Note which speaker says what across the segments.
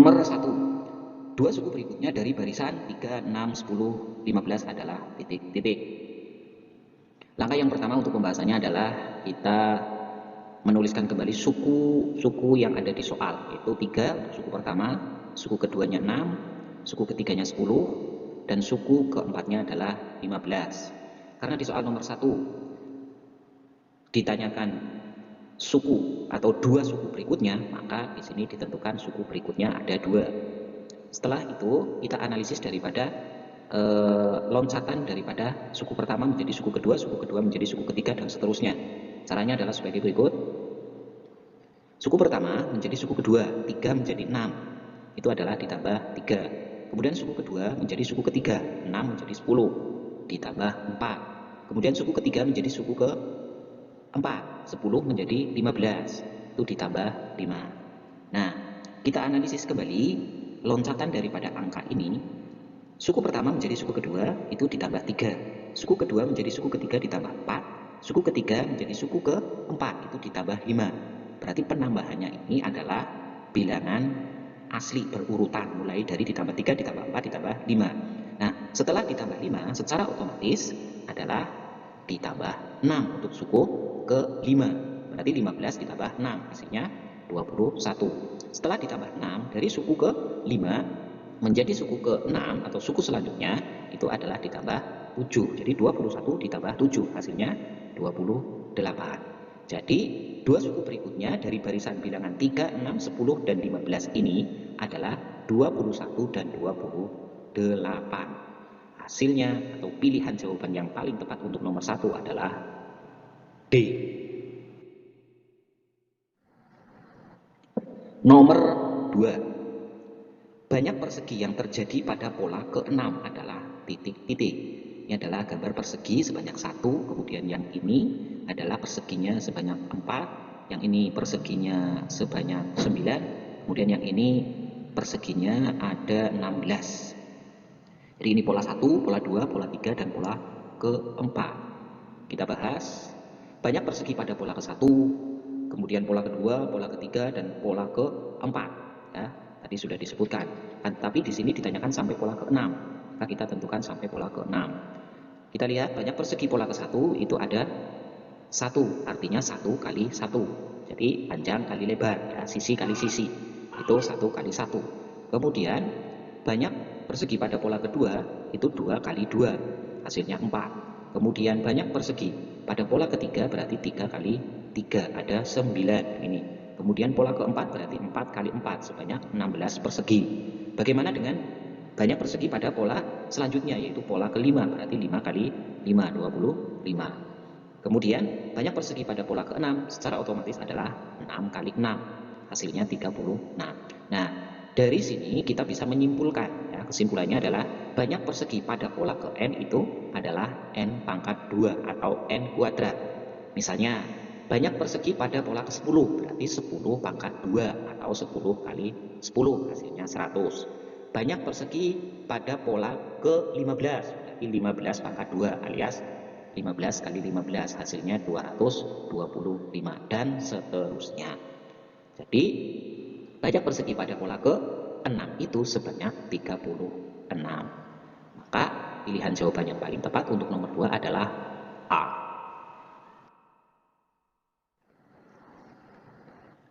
Speaker 1: Nomor 1, dua suku berikutnya dari barisan 3, 6, 10, 15 adalah titik-titik. Langkah yang pertama untuk pembahasannya adalah kita menuliskan kembali suku yang ada di soal, yaitu 3 untuk suku pertama, suku keduanya 6, suku ketiganya 10, dan suku keempatnya adalah 15. Karena di soal nomor 1 ditanyakan suku atau dua suku berikutnya, maka di sini ditentukan suku berikutnya ada 2. Setelah itu kita analisis daripada loncatan daripada suku pertama menjadi suku kedua menjadi suku ketiga, dan seterusnya. Caranya adalah sebagai berikut. Suku pertama menjadi suku kedua, 3 menjadi 6, itu adalah ditambah 3. Kemudian suku kedua menjadi suku ketiga, 6 menjadi 10, ditambah 4. Kemudian suku ketiga menjadi suku keempat, 10 menjadi 15, itu ditambah 5. Nah, kita analisis kembali loncatan daripada angka ini. Suku pertama menjadi suku kedua itu ditambah 3, suku kedua menjadi suku ketiga ditambah 4, suku ketiga menjadi suku keempat itu ditambah 5. Berarti penambahannya ini adalah bilangan asli berurutan, mulai dari ditambah 3, ditambah 4, ditambah 5. Nah, setelah ditambah 5 secara otomatis adalah ditambah 6 untuk suku ke-5. Berarti 15 ditambah 6 hasilnya 21. Setelah ditambah 6 dari suku ke-5 menjadi suku ke-6 atau suku selanjutnya itu adalah ditambah 7. Jadi 21 ditambah 7 hasilnya 28. Jadi dua suku berikutnya dari barisan bilangan 3, 6, 10, dan 15 ini adalah 21 dan 28. Hasilnya atau pilihan jawaban yang paling tepat untuk nomor 1 adalah D. Nomor 2. Banyak persegi yang terjadi pada pola ke-6 adalah titik-titik. Ini adalah gambar persegi sebanyak 1, kemudian yang ini adalah perseginya sebanyak 4, yang ini perseginya sebanyak 9, kemudian yang ini perseginya ada 16. Jadi ini pola 1, pola 2, pola 3, dan pola ke-4. Kita bahas. Banyak persegi pada pola ke-1, kemudian pola kedua, pola ketiga, dan pola ke-4. Ya. Tadi sudah disebutkan, tapi di sini ditanyakan sampai pola ke-6, maka kita tentukan sampai pola ke-6. Kita lihat banyak persegi pola ke-1 itu ada 1, artinya 1 kali 1. Jadi panjang kali lebar, ya, sisi kali sisi, itu 1 kali 1. Kemudian banyak persegi pada pola kedua itu 2 kali 2, hasilnya 4. Kemudian banyak persegi pada pola ketiga berarti 3 kali 3, ada 9 ini. Kemudian pola keempat berarti 4 kali 4 sebanyak 16 persegi. Bagaimana dengan banyak persegi pada pola selanjutnya, yaitu pola kelima, berarti 5 kali 5, 25. Kemudian banyak persegi pada pola ke-6 secara otomatis adalah 6 kali 6, hasilnya 36. Nah, dari sini kita bisa menyimpulkan, ya, kesimpulannya adalah banyak persegi pada pola ke-n itu adalah n pangkat 2 atau n kuadrat. Misalnya banyak persegi pada pola ke-10 berarti 10 pangkat 2 atau 10 kali 10 hasilnya 100. Banyak persegi pada pola ke-15 berarti 15 pangkat 2 alias 15 kali 15 hasilnya 225 dan seterusnya. Jadi banyak persegi pada pola ke-6 itu sebanyak 36. Maka pilihan jawaban yang paling tepat untuk nomor 2 adalah A.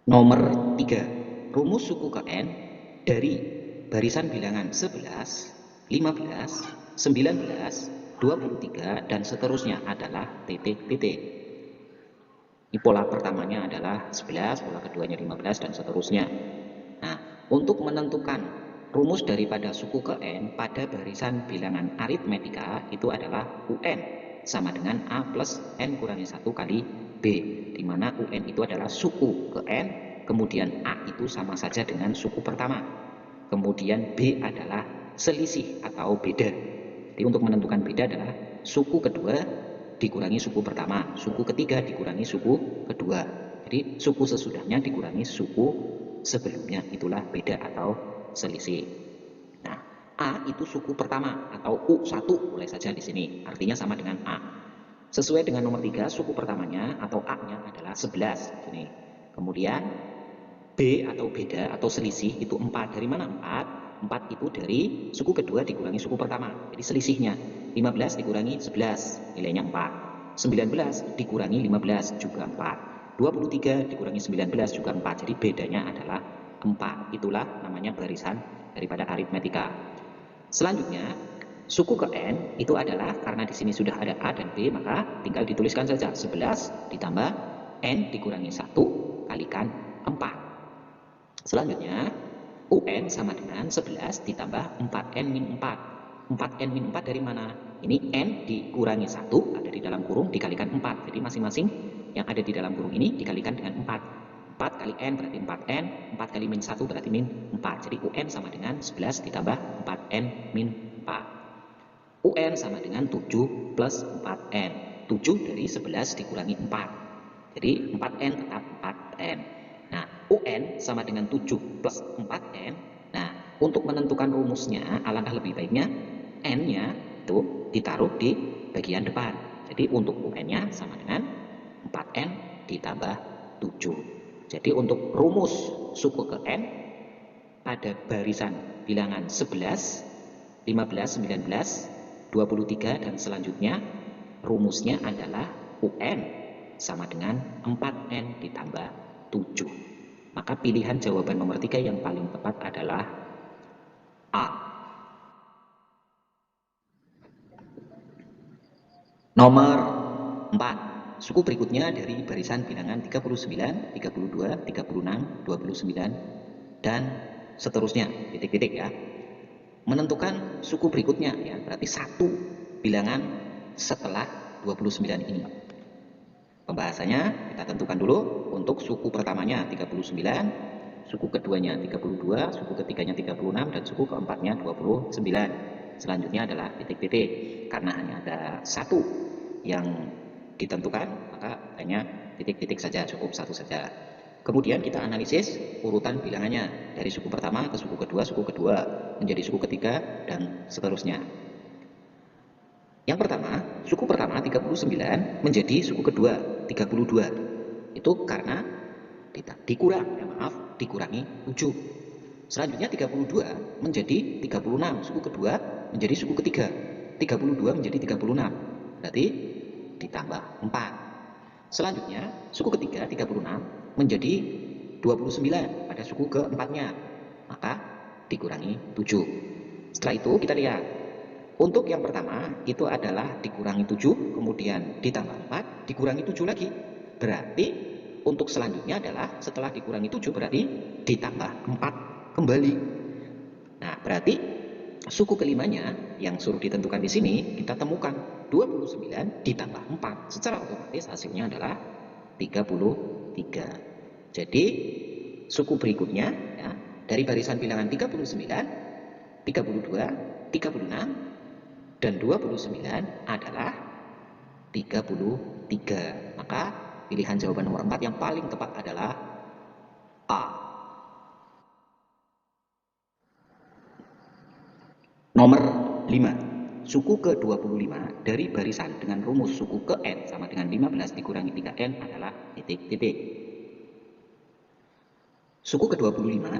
Speaker 1: Nomor 3. Rumus suku ke-n dari barisan bilangan 11, 15, 19, 23, dan seterusnya adalah titik-titik. Ini pola pertamanya adalah 11, pola keduanya 15, dan seterusnya. Nah, untuk menentukan rumus daripada suku ke-n pada barisan bilangan aritmetika itu adalah UN sama dengan A plus N kurangi 1 kali B, di mana UN itu adalah suku ke-n, kemudian A itu sama saja dengan suku pertama, kemudian B adalah selisih atau beda. Jadi untuk menentukan beda adalah suku kedua dikurangi suku pertama, suku ketiga dikurangi suku kedua. Jadi suku sesudahnya dikurangi suku sebelumnya, itulah beda atau selisih. Nah, A itu suku pertama atau U1 boleh saja di sini, artinya sama dengan A. Sesuai dengan nomor 3, suku pertamanya atau A-nya adalah 11 sini. Kemudian B B atau beda atau selisih itu 4. Dari mana 4? 4 itu dari suku kedua dikurangi suku pertama. Jadi selisihnya 15 dikurangi 11, nilainya 4. 19 dikurangi 15 juga 4. 23 dikurangi 19 juga 4. Jadi bedanya adalah 4. Itulah namanya barisan daripada aritmetika. Selanjutnya, suku ke N itu adalah karena di sini sudah ada A dan B, maka tinggal dituliskan saja 11 ditambah N dikurangi 1 kalikan 4. Selanjutnya, UN sama dengan 11 ditambah 4N min 4. 4N min 4 dari mana? Ini N dikurangi 1 ada di dalam kurung dikalikan 4. Jadi masing-masing yang ada di dalam kurung ini dikalikan dengan 4. 4 kali N berarti 4N, 4 kali min 1 berarti min 4. Jadi UN sama dengan 11 ditambah 4N min 4. UN sama dengan 7 plus 4N. 7 dari 11 dikurangi 4. Jadi 4N tetap 4N. Nah, UN sama dengan 7 plus 4N. Nah, untuk menentukan rumusnya, alangkah lebih baiknya N-nya itu ditaruh di bagian depan. Jadi untuk UN-nya sama dengan 4N ditambah 7. Jadi untuk rumus suku ke N pada barisan bilangan 11, 15, 19, 23 dan selanjutnya rumusnya adalah UN sama dengan 4N ditambah 7. Maka pilihan jawaban nomor 3 yang paling tepat adalah A. Nomor 4. Suku berikutnya dari barisan bilangan 39, 32, 36, 29 dan seterusnya. Titik-titik ya. Menentukan suku berikutnya ya, berarti satu bilangan setelah 29 ini. Pembahasannya kita tentukan dulu. Untuk suku pertamanya 39, suku keduanya 32, suku ketiganya 36, dan suku keempatnya 29. Selanjutnya adalah titik-titik. Karena hanya ada satu yang ditentukan, maka hanya titik-titik saja, cukup satu saja. Kemudian kita analisis urutan bilangannya dari suku pertama ke suku kedua menjadi suku ketiga, dan seterusnya. Yang pertama, suku pertama 39 menjadi suku kedua 32. Itu karena dikurangi 7. Selanjutnya 32 menjadi 36, suku kedua menjadi suku ketiga. 32 menjadi 36, berarti ditambah 4. Selanjutnya suku ketiga 36 menjadi 29 pada suku keempatnya, maka dikurangi 7. Setelah itu kita lihat untuk yang pertama itu adalah dikurangi 7, kemudian ditambah 4, dikurangi 7 lagi. Berarti untuk selanjutnya adalah setelah dikurangi 7 berarti ditambah 4 kembali. Nah, berarti suku kelimanya yang suruh ditentukan di sini kita temukan 29 ditambah 4. Secara otomatis hasilnya adalah 33. Jadi suku berikutnya ya, dari barisan bilangan 39, 32, 36 dan 29 adalah 33. Maka pilihan jawaban nomor 4 yang paling tepat adalah A. Nomor 5. Suku ke-25 dari barisan dengan rumus suku ke N sama dengan 15 dikurangi 3N adalah titik-titik. Suku ke-25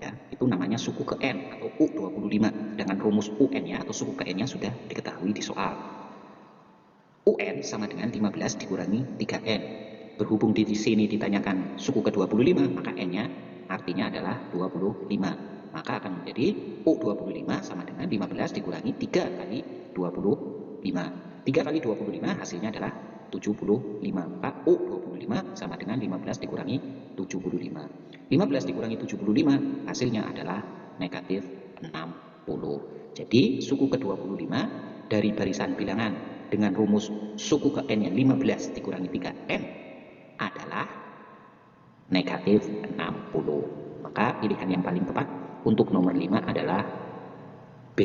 Speaker 1: ya, itu namanya suku ke N atau U25 dengan rumus UN-nya atau suku ke N-nya sudah diketahui di soal. UN sama dengan 15 dikurangi 3N. Berhubung di sini ditanyakan suku ke-25, maka N-nya artinya adalah 25. Maka akan menjadi U25 sama dengan 15 dikurangi 3 kali 25. 3 kali 25 hasilnya adalah 75. Maka U25 sama dengan 15 dikurangi 75. 15 dikurangi 75 hasilnya adalah negatif 60. Jadi suku ke-25 dari barisan bilangan dengan rumus suku ke N yang 15 dikurangi 3N adalah negatif 60. Maka pilihan yang paling tepat untuk nomor 5 adalah B.